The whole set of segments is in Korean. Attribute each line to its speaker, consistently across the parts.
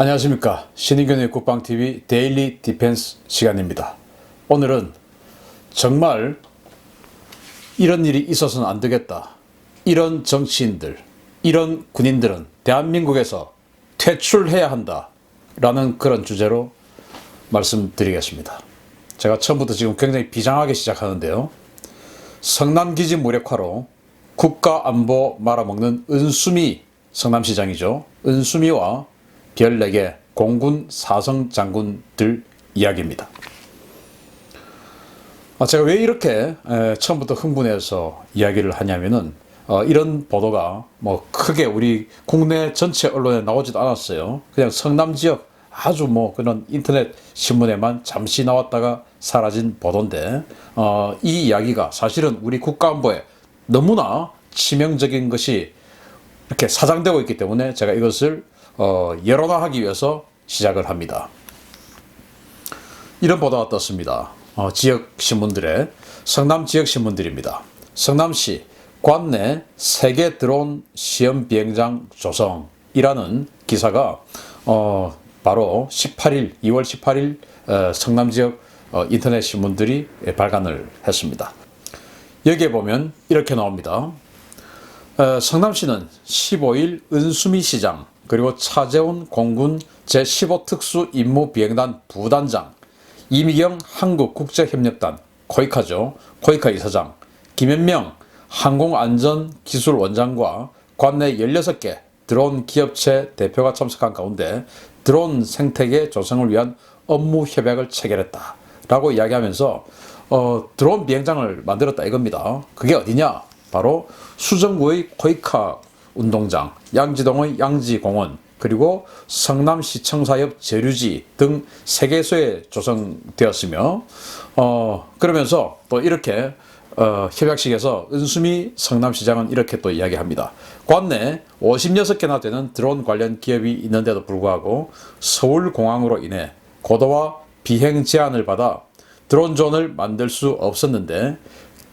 Speaker 1: 안녕하십니까. 신인균의 국방TV 데일리 디펜스 시간입니다. 오늘은 정말 이런 일이 있어서는 안 되겠다. 이런 정치인들, 이런 군인들은 대한민국에서 퇴출해야 한다. 라는 그런 주제로 말씀드리겠습니다. 제가 처음부터 지금 굉장히 비장하게 시작하는데요. 성남기지 무력화로 국가안보 말아먹는 은수미 성남시장이죠. 은수미와 별 4개 공군 사성 장군들 이야기입니다. 제가 왜 이렇게 처음부터 흥분해서 이야기를 하냐면은 이런 보도가 뭐 크게 우리 국내 전체 언론에 나오지도 않았어요. 그냥 성남 지역 아주 뭐 그런 인터넷 신문에만 잠시 나왔다가 사라진 보도인데 이 이야기가 사실은 우리 국가안보에 너무나 치명적인 것이 이렇게 사장되고 있기 때문에 제가 이것을 여론화하기 위해서 시작을 합니다. 이런 보도가 떴습니다. 지역 신문들의 성남 지역 신문들입니다. 성남시 관내 세계 드론 시험 비행장 조성이라는 기사가 바로 2월 18일 성남 지역 인터넷 신문들이 발간을 했습니다. 여기에 보면 이렇게 나옵니다. 성남시는 15일 은수미 시장 그리고 차재훈 공군 제15특수임무비행단 부단장, 이미경 한국국제협력단 코이카죠. 코이카 이사장, 김현명 항공안전기술원장과 관내 16개 드론 기업체 대표가 참석한 가운데 드론 생태계 조성을 위한 업무 협약을 체결했다 라고 이야기하면서 드론 비행장을 만들었다 이겁니다. 그게 어디냐? 바로 수정구의 코이카 운동장, 양지동의 양지공원, 그리고 성남시청사 옆 제류지 등 3개소에 조성되었으며 그러면서 또 이렇게 협약식에서 은수미 성남시장은 이렇게 또 이야기합니다. 관내 56개나 되는 드론 관련 기업이 있는데도 불구하고 서울공항으로 인해 고도와 비행 제한을 받아 드론존을 만들 수 없었는데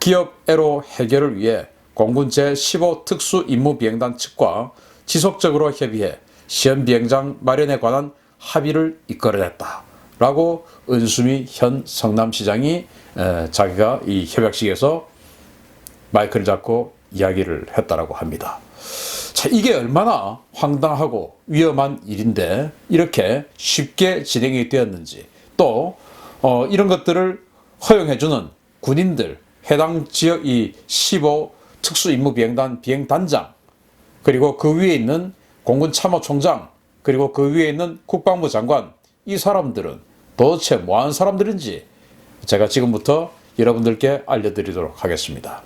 Speaker 1: 기업 애로 해결을 위해 공군 제15 특수임무비행단 측과 지속적으로 협의해 시험비행장 마련에 관한 합의를 이끌어냈다 라고 은수미 현 성남시장이 자기가 이 협약식에서 마이크를 잡고 이야기를 했다라고 합니다. 자, 이게 얼마나 황당하고 위험한 일인데 이렇게 쉽게 진행이 되었는지, 또 이런 것들을 허용해주는 군인들, 해당 지역 이 15 특수임무비행단 비행단장, 그리고 그 위에 있는 공군참모총장, 그리고 그 위에 있는 국방부 장관, 이 사람들은 도대체 뭐하는 사람들인지 제가 지금부터 여러분들께 알려드리도록 하겠습니다.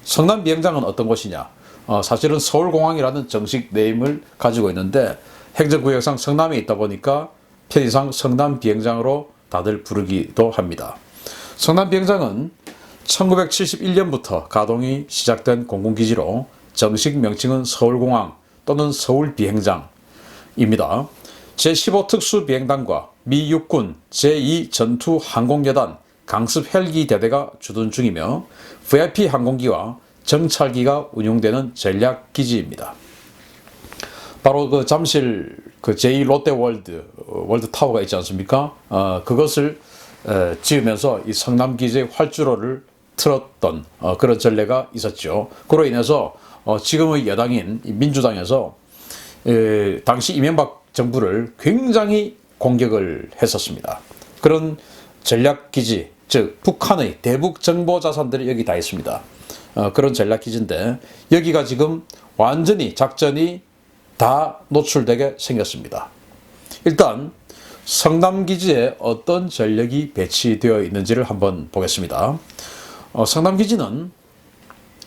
Speaker 1: 성남 비행장은 어떤 곳이냐? 사실은 서울공항이라는 정식 네임을 가지고 있는데 행정구역상 성남에 있다 보니까 편의상 성남 비행장으로 다들 부르기도 합니다. 성남 비행장은 1971년부터 가동이 시작된 공군기지로 정식 명칭은 서울공항 또는 서울비행장입니다. 제15특수비행단과 미 육군 제2전투항공여단 강습 헬기 대대가 주둔 중이며 VIP 항공기와 정찰기가 운용되는 전략기지입니다. 바로 그 잠실 그 제2롯데월드 월드타워가 있지 않습니까? 그것을 지으면서 이 성남기지의 활주로를 틀었던 그런 전례가 있었죠. 그로 인해서 지금의 여당인 민주당에서 당시 이명박 정부를 굉장히 공격을 했었습니다. 그런 전략기지, 즉 북한의 대북 정보 자산들이 여기 다 있습니다. 그런 전략기지인데 여기가 지금 완전히 작전이 다 노출되게 생겼습니다. 일단 성남기지에 어떤 전력이 배치되어 있는지를 한번 보겠습니다. 성남기지는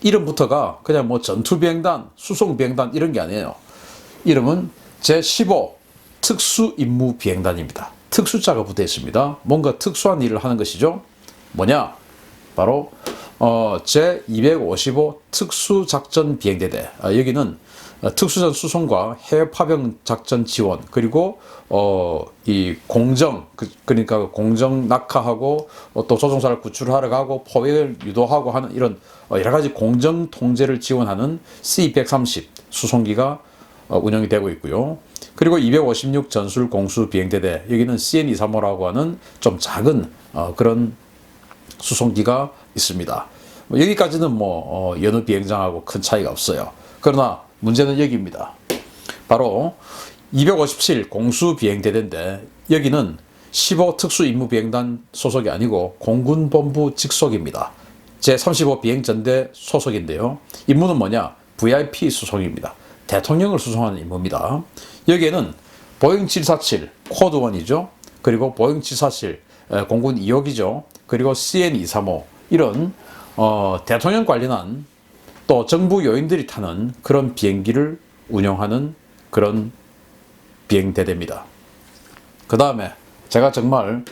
Speaker 1: 이름부터가 그냥 뭐 전투비행단, 수송비행단 이런 게 아니에요. 이름은 제15 특수임무비행단입니다. 특수자가 붙어 있습니다. 뭔가 특수한 일을 하는 것이죠. 뭐냐? 바로 제255 특수작전비행대대. 여기는 특수전 수송과 해외 파병 작전 지원, 그리고 이 공정, 그러니까 공정 낙하하고 또 조종사를 구출하러 가고 포획을 유도하고 하는 이런 여러 가지 공정 통제를 지원하는 C-130 수송기가 운영이 되고 있고요. 그리고 256 전술 공수 비행대대, 여기는 CN235라고 하는 좀 작은 그런 수송기가 있습니다. 여기까지는 여느 비행장하고 큰 차이가 없어요. 그러나 문제는 여기입니다. 바로 257 공수 비행대대인데 여기는 15 특수임무비행단 소속이 아니고 공군본부 직속입니다. 제35 비행전대 소속인데요. 임무는 뭐냐? VIP 수송입니다. 대통령을 수송하는 임무입니다. 여기에는 보잉 747 코드 1이죠. 그리고 보잉 747 공군 2호기죠. 그리고 CN235 이런 대통령 관련한 또 정부 요인들이 타는 그런 비행기를 운영하는 그런 비행대대입니다. 그 다음에 제가 정말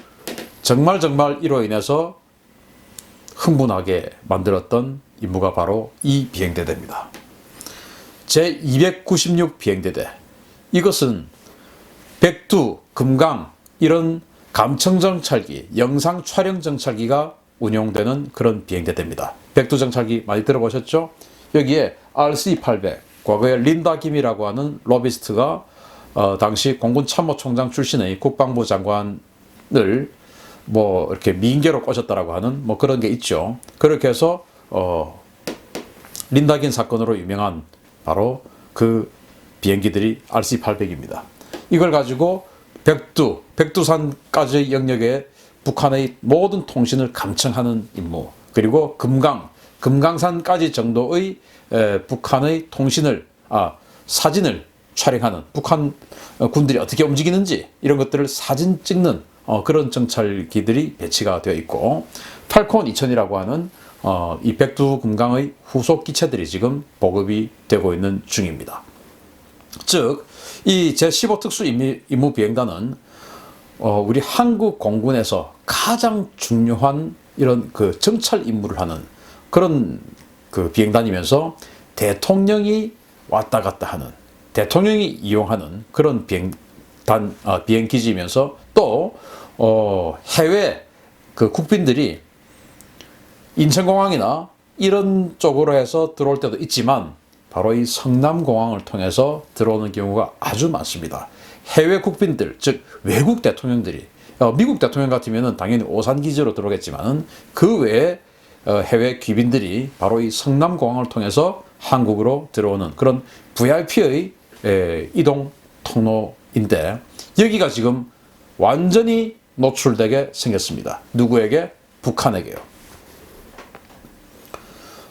Speaker 1: 이로 인해서 흥분하게 만들었던 임무가 바로 이 비행대대입니다. 제296 비행대대. 이것은 백두, 금강 이런 감청 정찰기, 영상 촬영 정찰기가 운용되는 그런 비행대대입니다. 백두 정찰기 많이 들어보셨죠? 여기에 RC-800, 과거에 린다 김이라고 하는 로비스트가 당시 공군 참모총장 출신의 국방부 장관을 이렇게 미인계로 꼬셨다라고 하는 그런 게 있죠. 그렇게 해서 린다긴 사건으로 유명한 바로 그 비행기들이 RC-800입니다. 이걸 가지고 백두산까지의 영역에 북한의 모든 통신을 감청하는 임무, 그리고 금강산까지 정도의 북한의 통신을 사진을 촬영하는, 북한 군들이 어떻게 움직이는지 이런 것들을 사진 찍는 그런 정찰기들이 배치가 되어 있고, 팔콘 2000이라고 하는 이 백두 금강의 후속 기체들이 지금 보급이 되고 있는 중입니다. 즉, 이 제15 특수 임무 비행단은 우리 한국 공군에서 가장 중요한 이런 그 정찰 임무를 하는 그런 그 비행단이면서 대통령이 왔다 갔다 하는, 대통령이 이용하는 그런 비행기지이면서 또 해외 그 국빈들이 인천공항이나 이런 쪽으로 해서 들어올 때도 있지만 바로 이 성남공항을 통해서 들어오는 경우가 아주 많습니다. 해외 국빈들, 즉 외국 대통령들이, 미국 대통령 같으면 당연히 오산기지로 들어오겠지만 그 외에 해외 귀빈들이 바로 이 성남공항을 통해서 한국으로 들어오는 그런 VIP의 이동 통로인데, 여기가 지금 완전히 노출되게 생겼습니다. 누구에게? 북한에게요.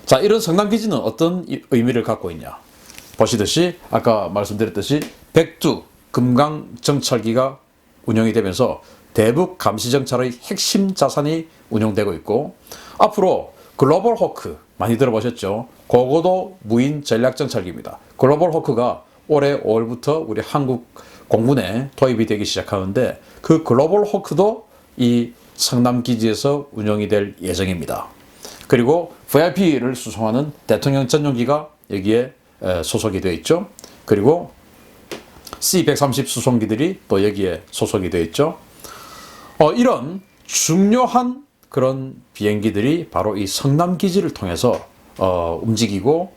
Speaker 1: 자, 이런 성남기지는 어떤 의미를 갖고 있냐? 보시듯이 아까 말씀드렸듯이 백두 금강 정찰기가 운영이 되면서 대북 감시 정찰의 핵심 자산이 운영되고 있고, 앞으로 글로벌 호크 많이 들어보셨죠? 고고도 무인 전략 정찰기입니다. 글로벌 호크가 올해 5월부터 우리 한국 공군에 도입이 되기 시작하는데, 그 글로벌 호크도 이 성남기지에서 운영이 될 예정입니다. 그리고 VIP를 수송하는 대통령 전용기가 여기에 소속이 되어 있죠. 그리고 C-130 수송기들이 또 여기에 소속이 되어 있죠. 이런 중요한 그런 비행기들이 바로 이 성남기지를 통해서 움직이고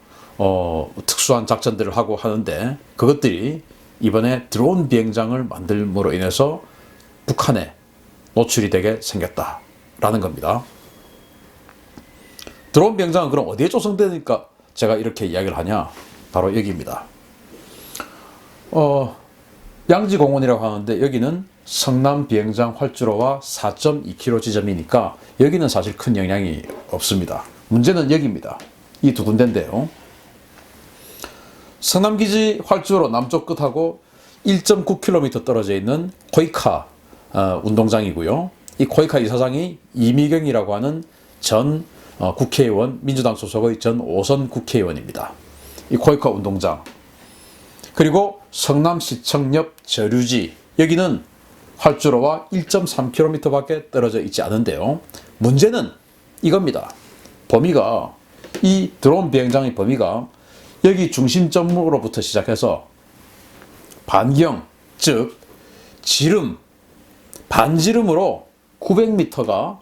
Speaker 1: 특수한 작전들을 하고 하는데, 그것들이 이번에 드론 비행장을 만들므로 인해서 북한에 노출이 되게 생겼다라는 겁니다. 드론 비행장은 그럼 어디에 조성되니까 제가 이렇게 이야기를 하냐? 바로 여기입니다. 양지공원이라고 하는데 여기는 성남 비행장 활주로와 4.2km 지점이니까 여기는 사실 큰 영향이 없습니다. 문제는 여기입니다. 이 두 군데인데요. 성남기지 활주로 남쪽 끝하고 1.9km 떨어져 있는 코이카 운동장이고요. 이 코이카 이사장이 이미경이라고 하는 전 국회의원, 민주당 소속의 전 5선 국회의원입니다. 이 코이카 운동장. 그리고 성남시청 옆 저류지, 여기는 활주로와 1.3km 밖에 떨어져 있지 않은데요. 문제는 이겁니다. 범위가, 이 드론 비행장의 범위가 여기 중심점으로부터 시작해서 반경, 즉 지름, 반지름으로 900m가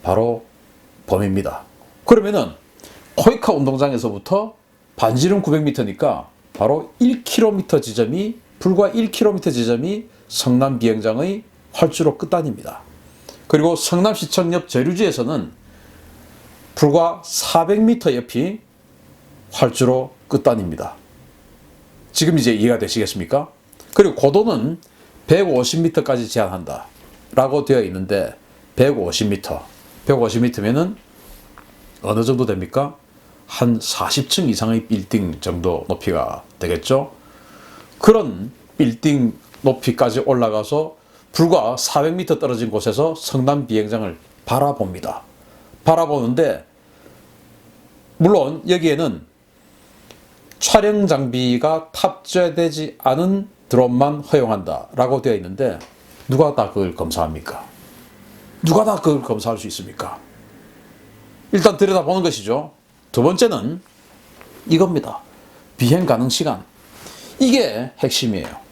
Speaker 1: 바로 범위입니다. 그러면은 코이카 운동장에서부터 반지름 900m니까 바로 1km 지점이 불과 1km 지점이 성남 비행장의 활주로 끝단입니다. 그리고 성남시청 옆 제류지에서는 불과 400m 옆이 활주로 끝단입니다. 지금 이제 이해가 되시겠습니까? 그리고 고도는 150m까지 제한한다 라고 되어 있는데 150m면은 어느 정도 됩니까? 한 40층 이상의 빌딩 정도 높이가 되겠죠? 그런 빌딩 높이까지 올라가서 불과 400m 떨어진 곳에서 성남 비행장을 바라봅니다. 바라보는데 물론 여기에는 촬영 장비가 탑재되지 않은 드론만 허용한다 라고 되어 있는데 누가 다 그걸 검사합니까? 누가 다 그걸 검사할 수 있습니까? 일단 들여다보는 것이죠. 두 번째는 이겁니다. 비행 가능 시간. 이게 핵심이에요.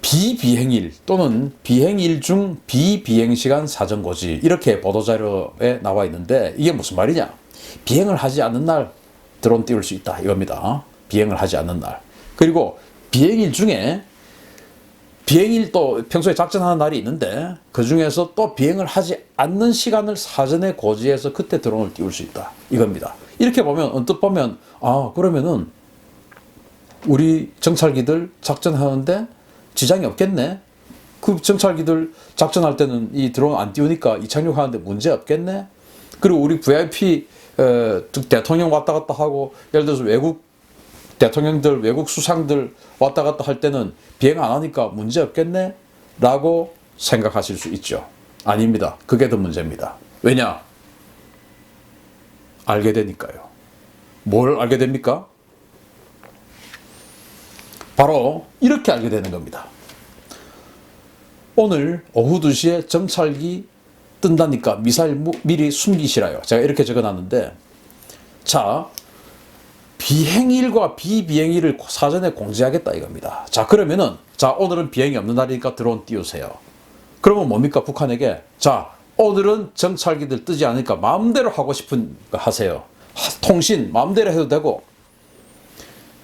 Speaker 1: 비비행일 또는 비행일 중 비비행시간 사전고지 이렇게 보도자료에 나와 있는데 이게 무슨 말이냐? 비행을 하지 않는 날 드론 띄울 수 있다 이겁니다. 비행을 하지 않는 날. 그리고 비행일 중에 비행일 또 평소에 작전하는 날이 있는데 그 중에서 또 비행을 하지 않는 시간을 사전에 고지해서 그때 드론을 띄울 수 있다 이겁니다. 이렇게 보면 언뜻 보면 그러면은 우리 정찰기들 작전하는데 지장이 없겠네. 그 정찰기들 작전할 때는 이 드론 안 띄우니까 이착륙하는데 문제 없겠네. 그리고 우리 VIP 대통령 왔다 갔다 하고 예를 들어서 외국 대통령들 외국 수상들 왔다 갔다 할 때는 비행 안 하니까 문제 없겠네 라고 생각하실 수 있죠. 아닙니다. 그게 더 문제입니다. 왜냐? 알게 되니까요. 뭘 알게 됩니까? 바로 이렇게 알게 되는 겁니다. 오늘 오후 2시에 정찰기 뜬다니까 미사일 미리 숨기시라요. 제가 이렇게 적어놨는데 자 비행일과 비비행일을 사전에 공지하겠다 이겁니다. 자 그러면은 오늘은 비행이 없는 날이니까 드론 띄우세요. 그러면 뭡니까? 북한에게 자 오늘은 정찰기들 뜨지 않으니까 마음대로 하고 싶은 거 하세요. 통신 마음대로 해도 되고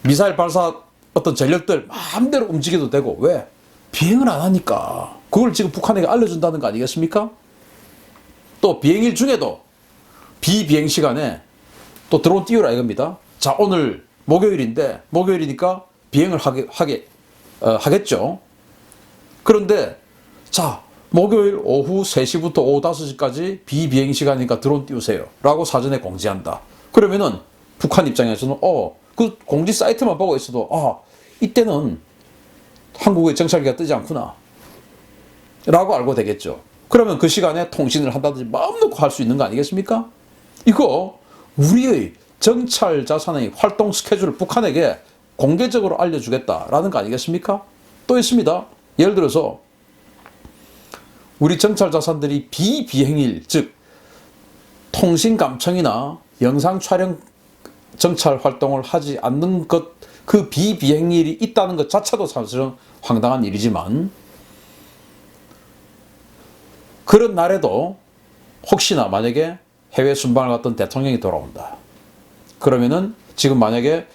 Speaker 1: 미사일 발사 어떤 전력들 마음대로 움직여도 되고 왜? 비행을 안 하니까. 그걸 지금 북한에게 알려준다는 거 아니겠습니까? 또 비행일 중에도 비비행 시간에 또 드론 띄우라 이겁니다. 자 오늘 목요일이니까 비행을 하겠죠. 그런데 자 목요일 오후 3시부터 오후 5시까지 비비행 시간이니까 드론 띄우세요 라고 사전에 공지한다. 그러면은 북한 입장에서는 그 공지 사이트만 보고 있어도 이때는 한국의 정찰기가 뜨지 않구나 라고 알고 되겠죠. 그러면 그 시간에 통신을 한다든지 마음 놓고 할 수 있는 거 아니겠습니까? 이거 우리의 정찰 자산의 활동 스케줄을 북한에게 공개적으로 알려주겠다라는 거 아니겠습니까? 또 있습니다. 예를 들어서 우리 정찰 자산들이 비비행일 즉 통신 감청이나 영상 촬영 정찰 활동을 하지 않는 것, 그 비비행일이 있다는 것 자체도 사실은 황당한 일이지만 그런 날에도 혹시나 만약에 해외 순방을 갔던 대통령이 돌아온다. 그러면은 지금 만약에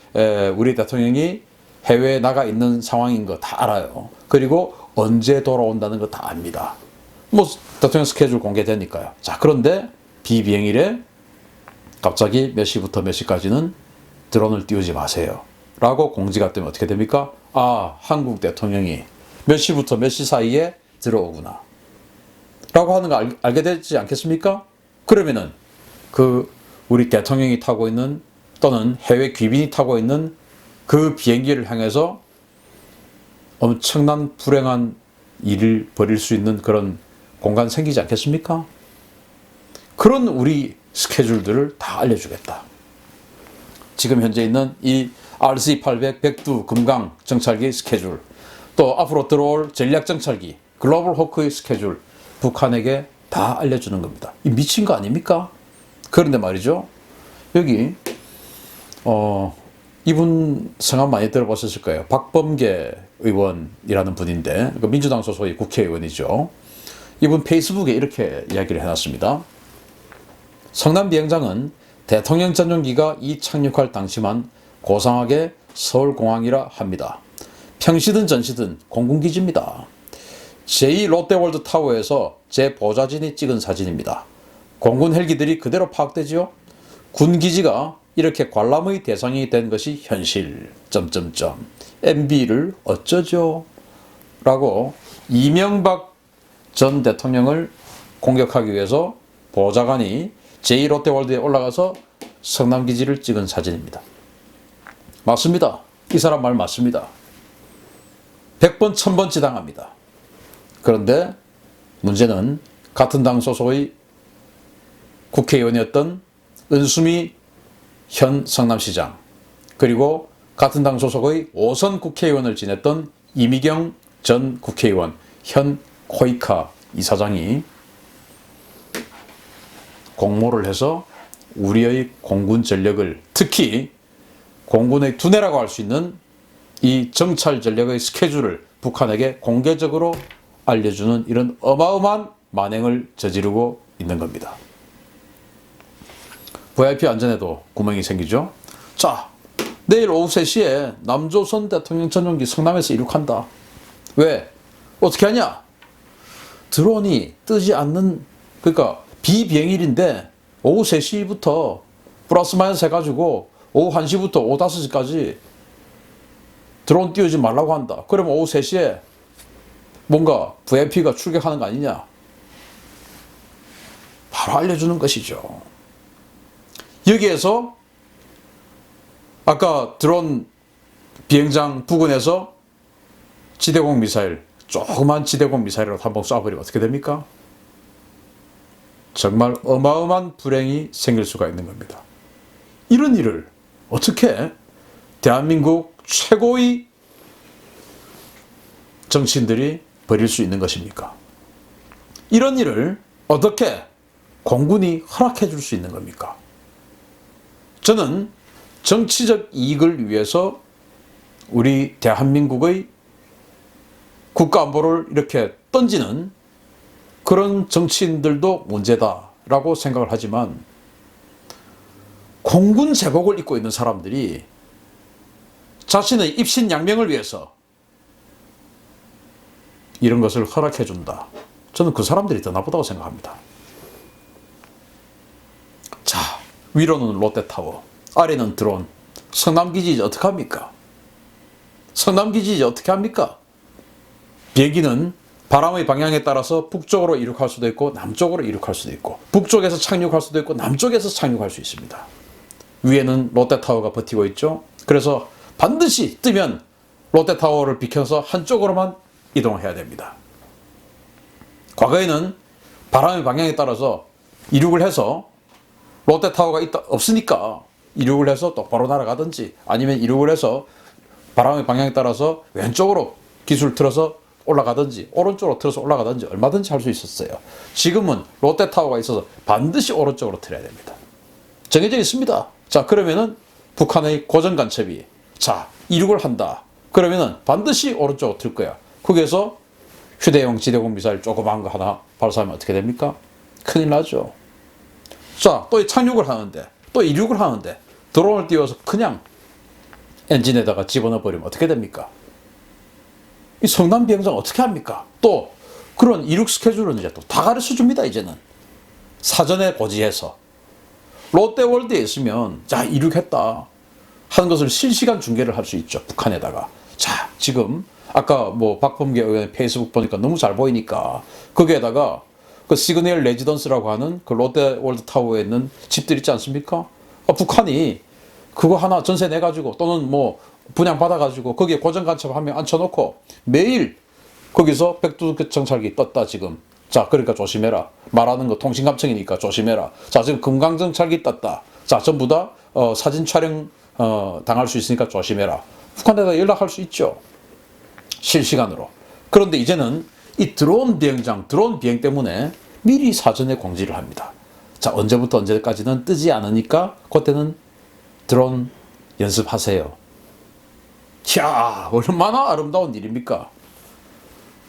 Speaker 1: 우리 대통령이 해외에 나가 있는 상황인 거 다 알아요. 그리고 언제 돌아온다는 거 다 압니다. 대통령 스케줄 공개되니까요. 자, 그런데 비비행일에 갑자기 몇 시부터 몇 시까지는 드론을 띄우지 마세요 라고 공지가 뜨면 어떻게 됩니까? 한국 대통령이 몇 시부터 몇 시 사이에 들어오구나 라고 하는 거 알게 되지 않겠습니까? 그러면은 우리 대통령이 타고 있는 또는 해외 귀빈이 타고 있는 그 비행기를 향해서 엄청난 불행한 일을 벌일 수 있는 그런 공간 생기지 않겠습니까? 그런 우리 스케줄들을 다 알려주겠다. 지금 현재 있는 이 RC800 백두 금강 정찰기 스케줄, 또 앞으로 들어올 전략 정찰기 글로벌 호크의 스케줄 북한에게 다 알려주는 겁니다. 이 미친 거 아닙니까? 그런데 말이죠. 여기 이분 성함 많이 들어보셨을 거예요. 박범계 의원이라는 분인데 민주당 소속의 국회의원이죠. 이분 페이스북에 이렇게 이야기를 해놨습니다. 성남 비행장은 대통령 전용기가 이착륙할 당시만 고상하게 서울공항이라 합니다. 평시든 전시든 공군기지입니다. 제2 롯데월드타워에서 제 보좌진이 찍은 사진입니다. 공군 헬기들이 그대로 파악되지요. 군기지가 이렇게 관람의 대상이 된 것이 현실. MB를 어쩌죠? 라고 이명박 전 대통령을 공격하기 위해서 보좌관이 제2 롯데월드에 올라가서 성남기지를 찍은 사진입니다. 맞습니다. 이 사람 말 맞습니다. 100번 1000번 지당합니다. 그런데 문제는 같은 당 소속의 국회의원이었던 은수미 현 성남시장, 그리고 같은 당 소속의 5선 국회의원을 지냈던 이미경 전 국회의원, 현 코이카 이사장이 공모를 해서 우리의 공군 전력을, 특히 공군의 두뇌라고 할 수 있는 이 정찰 전력의 스케줄을 북한에게 공개적으로 알려주는 이런 어마어마한 만행을 저지르고 있는 겁니다. VIP 안전에도 구멍이 생기죠. 자, 내일 오후 3시에 남조선 대통령 전용기 성남에서 이륙한다. 왜? 어떻게 하냐? 드론이 뜨지 않는, 그러니까 비비행일인데 오후 3시부터 플러스 마이너스 해가지고 오후 1시부터 오후 5시까지 드론 띄우지 말라고 한다. 그러면 오후 3시에 뭔가 VIP가 출격하는 거 아니냐? 바로 알려주는 것이죠. 여기에서 아까 드론 비행장 부근에서 지대공 미사일, 조그만 지대공 미사일을 한번 쏴버리면 어떻게 됩니까? 정말 어마어마한 불행이 생길 수가 있는 겁니다. 이런 일을 어떻게 대한민국 최고의 정치인들이 벌일 수 있는 것입니까? 이런 일을 어떻게 공군이 허락해 줄 수 있는 겁니까? 저는 정치적 이익을 위해서 우리 대한민국의 국가안보를 이렇게 던지는 그런 정치인들도 문제다라고 생각을 하지만, 공군 제복을 입고 있는 사람들이 자신의 입신양명을 위해서 이런 것을 허락해 준다. 저는 그 사람들이 더 나쁘다고 생각합니다. 자, 위로는 롯데타워, 아래는 드론. 성남기지 이제 어떻게 합니까? 성남기지 이제 어떻게 합니까? 비행기는 바람의 방향에 따라서 북쪽으로 이륙할 수도 있고 남쪽으로 이륙할 수도 있고, 북쪽에서 착륙할 수도 있고 남쪽에서 착륙할 수 있습니다. 위에는 롯데타워가 버티고 있죠. 그래서 반드시 뜨면 롯데타워를 비켜서 한쪽으로만 이동해야 됩니다. 과거에는 바람의 방향에 따라서 이륙을 해서 롯데타워가 없으니까 이륙을 해서 똑바로 날아가든지, 아니면 이륙을 해서 바람의 방향에 따라서 왼쪽으로 기술 틀어서 올라가든지 오른쪽으로 틀어서 올라가든지 얼마든지 할 수 있었어요. 지금은 롯데타워가 있어서 반드시 오른쪽으로 틀어야 됩니다. 정해져 있습니다. 자, 그러면은 북한의 고정간첩이 자, 이륙을 한다. 그러면은 반드시 오른쪽으로 틀 거야. 거기에서 휴대용 지대공 미사일 조그만 거 하나 발사하면 어떻게 됩니까? 큰일 나죠. 자, 또 착륙을 하는데, 또 이륙을 하는데 드론을 띄워서 그냥 엔진에다가 집어넣어 버리면 어떻게 됩니까? 이 성남 비행장 어떻게 합니까? 또 그런 이륙 스케줄은 이제 또 다 가르쳐 줍니다. 이제는 사전에 고지해서 롯데월드에 있으면 자, 이륙했다 하는 것을 실시간 중계를 할 수 있죠. 북한에다가. 자, 지금 아까 뭐 박범계 의원의 페이스북 보니까 너무 잘 보이니까 거기에다가 그 시그널 레지던스라고 하는 그 롯데월드 타워에 있는 집들 있지 않습니까? 북한이 그거 하나 전세 내가지고 또는 뭐 분양 받아가지고 거기에 고정간첩 한 명 앉혀놓고 매일 거기서 백두대 정찰기 떴다 지금. 자, 그러니까 조심해라. 말하는 거 통신감청이니까 조심해라. 자, 지금 금강정찰기 떴다. 자, 전부 다 사진 촬영 당할 수 있으니까 조심해라. 북한에다 연락할 수 있죠. 실시간으로. 그런데 이제는 이 드론 비행장, 드론 비행 때문에 미리 사전에 공지를 합니다. 자, 언제부터 언제까지는 뜨지 않으니까 그때는 드론 연습하세요. 이야, 얼마나 아름다운 일입니까?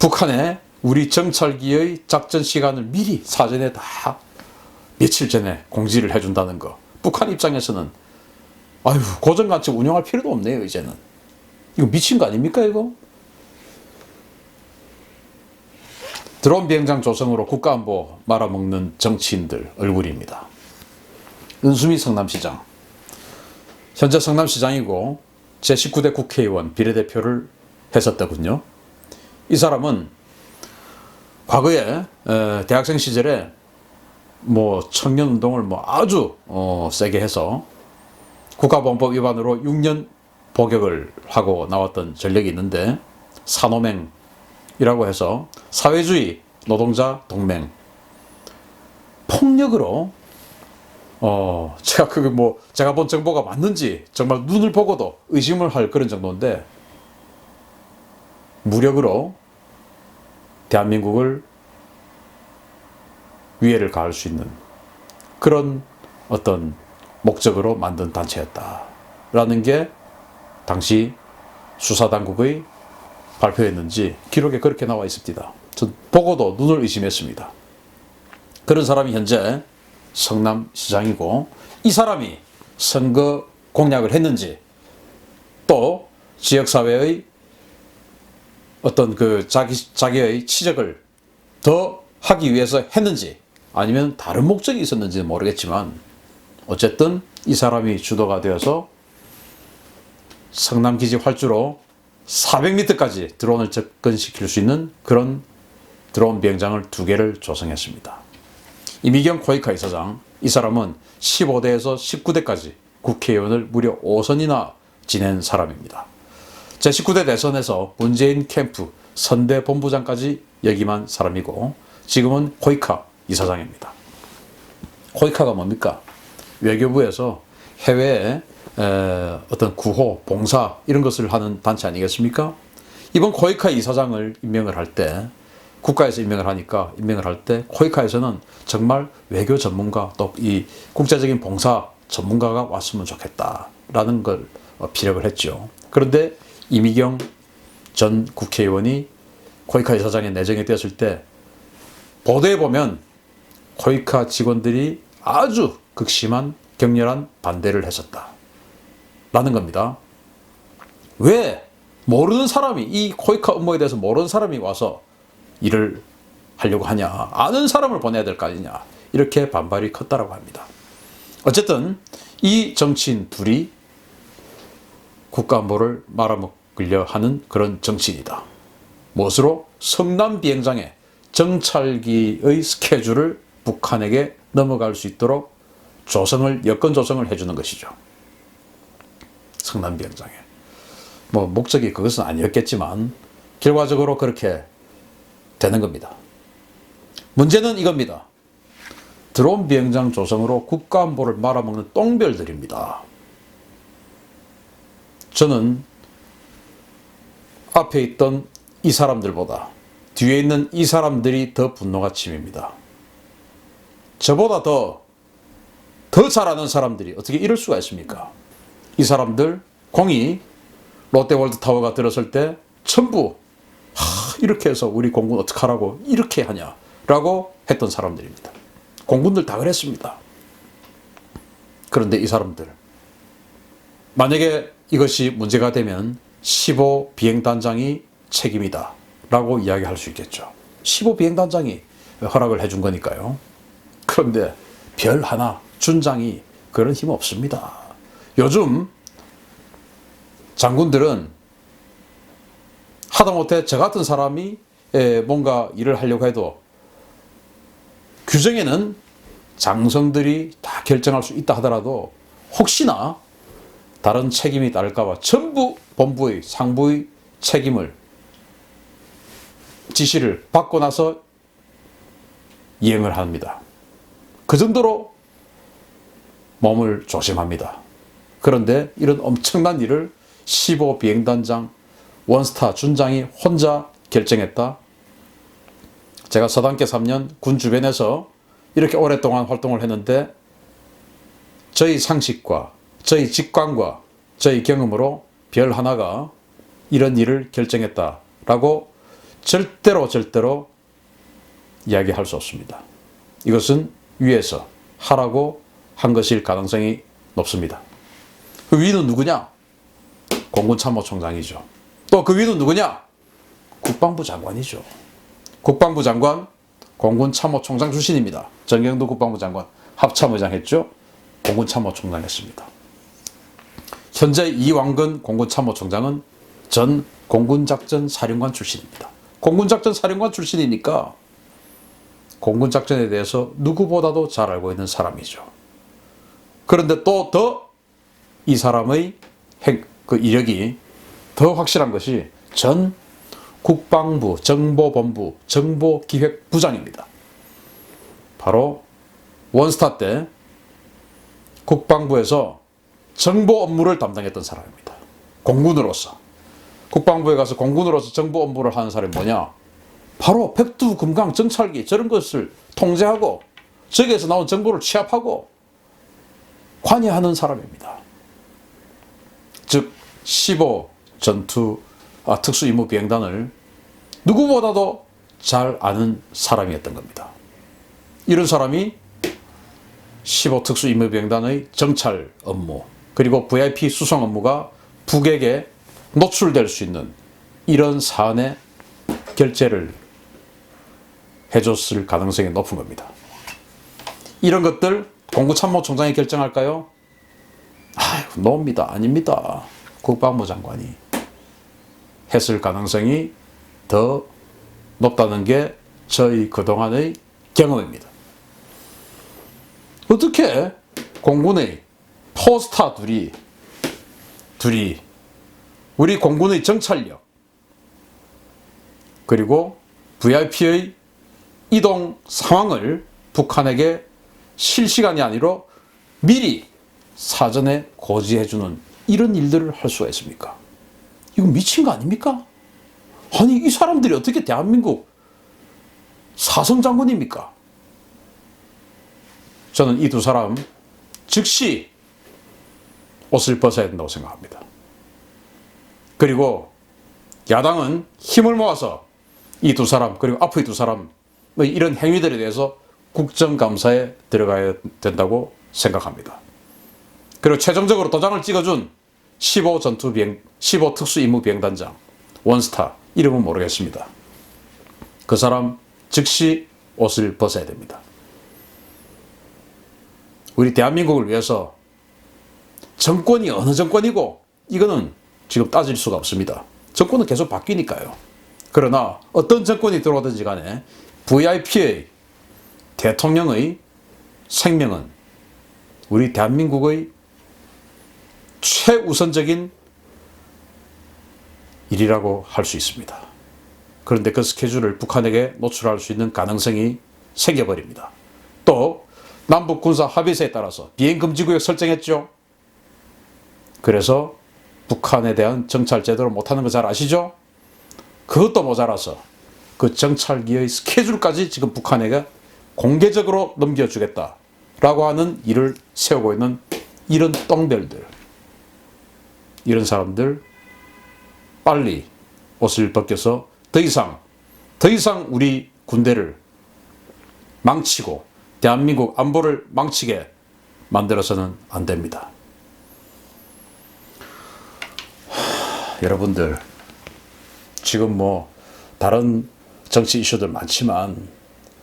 Speaker 1: 북한에 우리 정찰기의 작전 시간을 미리 사전에 다 며칠 전에 공지를 해준다는 거. 북한 입장에서는 아유, 고정관측 운영할 필요도 없네요, 이제는. 이거 미친 거 아닙니까, 이거? 드론 비행장 조성으로 국가안보 말아먹는 정치인들 얼굴입니다. 은수미 성남시장. 현재 성남시장이고 제19대 국회의원 비례대표를 했었더군요. 이 사람은 과거에 대학생 시절에 뭐 청년운동을 뭐 아주 세게 해서 국가보안법 위반으로 6년 복역을 하고 나왔던 전력이 있는데, 산호맹이라고 해서 사회주의 노동자 동맹 폭력으로 제가 본 정보가 맞는지 정말 눈을 보고도 의심을 할 그런 정도인데, 무력으로 대한민국을 위해를 가할 수 있는 그런 어떤 목적으로 만든 단체였다라는 게 당시 수사당국의 발표였는지 기록에 그렇게 나와 있습니다. 전 보고도 눈을 의심했습니다. 그런 사람이 현재 성남시장이고, 이 사람이 선거 공약을 했는지, 또 지역사회의 어떤 자기의 치적을 더 하기 위해서 했는지, 아니면 다른 목적이 있었는지는 모르겠지만, 어쨌든 이 사람이 주도가 되어서 성남기지 활주로 400m까지 드론을 접근시킬 수 있는 그런 드론 비행장을 2개를 조성했습니다. 이미경 코이카 이사장, 이 사람은 15대에서 19대까지 국회의원을 무려 5선이나 지낸 사람입니다. 제19대 대선에서 문재인 캠프 선대본부장까지 역임한 사람이고, 지금은 코이카 이사장입니다. 코이카가 뭡니까? 외교부에서 해외에 어떤 구호, 봉사 이런 것을 하는 단체 아니겠습니까? 이번 코이카 이사장을 임명을 할 때, 국가에서 임명을 할 때 코이카에서는 정말 외교 전문가, 또 이 국제적인 봉사 전문가가 왔으면 좋겠다라는 걸 피력을 했죠. 그런데 이미경 전 국회의원이 코이카 이사장에 내정이 되었을 때 보도에 보면 코이카 직원들이 아주 극심한 격렬한 반대를 했었다라는 겁니다. 왜 모르는 사람이, 이 코이카 업무에 대해서 모르는 사람이 와서 일을 하려고 하냐, 아는 사람을 보내야 될 거 아니냐, 이렇게 반발이 컸다라고 합니다. 어쨌든 이 정치인 둘이 국가안보를 말아먹으려 하는 그런 정치인이다. 무엇으로? 성남 비행장의 정찰기의 스케줄을 북한에게 넘어갈 수 있도록 여건 조성을 해주는 것이죠. 성남 비행장에. 목적이 그것은 아니었겠지만 결과적으로 그렇게 되는 겁니다. 문제는 이겁니다. 드론 비행장 조성으로 국가안보를 말아먹는 똥별들입니다. 저는 앞에 있던 이 사람들보다 뒤에 있는 이 사람들이 더 분노가 치밉니다. 저보다 더 잘하는 사람들이 어떻게 이럴 수가 있습니까? 이 사람들 공이 롯데월드타워가 들었을 때 전부 이렇게 해서 우리 공군 어떡하라고 이렇게 하냐라고 했던 사람들입니다. 공군들 다 그랬습니다. 그런데 이 사람들, 만약에 이것이 문제가 되면 15 비행단장이 책임이다 라고 이야기할 수 있겠죠. 15 비행단장이 허락을 해준 거니까요. 그런데 별 하나 준장이 그런 힘 없습니다. 요즘 장군들은 하다못해 저 같은 사람이 뭔가 일을 하려고 해도 규정에는 장성들이 다 결정할 수 있다 하더라도 혹시나 다른 책임이 따를까봐 전부 본부의 상부의 책임을, 지시를 받고 나서 이행을 합니다. 그 정도로 몸을 조심합니다. 그런데 이런 엄청난 일을 15 비행단장 원스타 준장이 혼자 결정했다. 제가 서당계 3년 군 주변에서 이렇게 오랫동안 활동을 했는데 저희 상식과 저희 직관과 저희 경험으로 별 하나가 이런 일을 결정했다라고 절대로 이야기할 수 없습니다. 이것은 위에서 하라고 한 것일 가능성이 높습니다. 그 위는 누구냐? 공군참모총장이죠. 또 그 위는 누구냐? 국방부 장관이죠. 국방부 장관, 공군참모총장 출신입니다. 정경도 국방부 장관 합참의장 했죠. 공군참모총장 했습니다. 현재 이왕근 공군참모총장은 전 공군작전사령관 출신입니다. 공군작전사령관 출신이니까 공군작전에 대해서 누구보다도 잘 알고 있는 사람이죠. 그런데 또 더 이 사람의 그 이력이 더 확실한 것이 전 국방부 정보본부 정보기획부장입니다. 바로 원스타 때 국방부에서 정보 업무를 담당했던 사람입니다. 공군으로서. 국방부에 가서 공군으로서 정보 업무를 하는 사람이 뭐냐? 바로 백두, 금강, 정찰기 저런 것을 통제하고 저기에서 나온 정보를 취합하고 관여하는 사람입니다. 즉 15 특수임무비행단을 누구보다도 잘 아는 사람이었던 겁니다. 이런 사람이 15 특수임무비행단의 정찰 업무 그리고 VIP 수송 업무가 북에게 노출될 수 있는 이런 사안에 결재를 해줬을 가능성이 높은 겁니다. 이런 것들 공군참모총장이 결정할까요? 노입니다. 아닙니다. 국방부 장관이 했을 가능성이 더 높다는 게 저희 그동안의 경험입니다. 어떻게 공군의 포스타 둘이 우리 공군의 정찰력 그리고 VIP의 이동 상황을 북한에게 실시간이 아니라 미리 사전에 고지해주는 이런 일들을 할 수가 있습니까? 이거 미친 거 아닙니까? 아니 이 사람들이 어떻게 대한민국 사성장군입니까? 저는 이 두 사람 즉시 옷을 벗어야 된다고 생각합니다. 그리고 야당은 힘을 모아서 이 두 사람 그리고 앞의 두 사람의 이런 행위들에 대해서 국정감사에 들어가야 된다고 생각합니다. 그리고 최종적으로 도장을 찍어준 15 특수임무비행단장 원스타 이름은 모르겠습니다. 그 사람 즉시 옷을 벗어야 됩니다. 우리 대한민국을 위해서 정권이 어느 정권이고 이거는 지금 따질 수가 없습니다. 정권은 계속 바뀌니까요. 그러나 어떤 정권이 들어오든지 간에 VIP의 대통령의 생명은 우리 대한민국의 최우선적인 일이라고 할 수 있습니다. 그런데 그 스케줄을 북한에게 노출할 수 있는 가능성이 생겨버립니다. 또 남북 군사 합의서에 따라서 비행금지구역 설정했죠. 그래서 북한에 대한 정찰 제대로 못하는 거 잘 아시죠? 그것도 모자라서 그 정찰기의 스케줄까지 지금 북한에게 공개적으로 넘겨주겠다라고 하는 일을 세우고 있는 이런 똥별들, 이런 사람들 빨리 옷을 벗겨서 더 이상 우리 군대를 망치고 대한민국 안보를 망치게 만들어서는 안 됩니다. 여러분들 지금 뭐 다른 정치 이슈들 많지만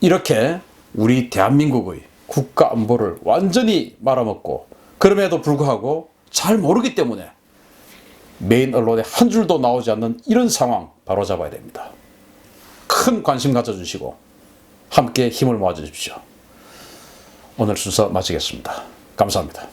Speaker 1: 이렇게 우리 대한민국의 국가 안보를 완전히 말아먹고 그럼에도 불구하고 잘 모르기 때문에 메인 언론에 한 줄도 나오지 않는 이런 상황 바로잡아야 됩니다. 큰 관심 가져주시고 함께 힘을 모아주십시오. 오늘 순서 마치겠습니다. 감사합니다.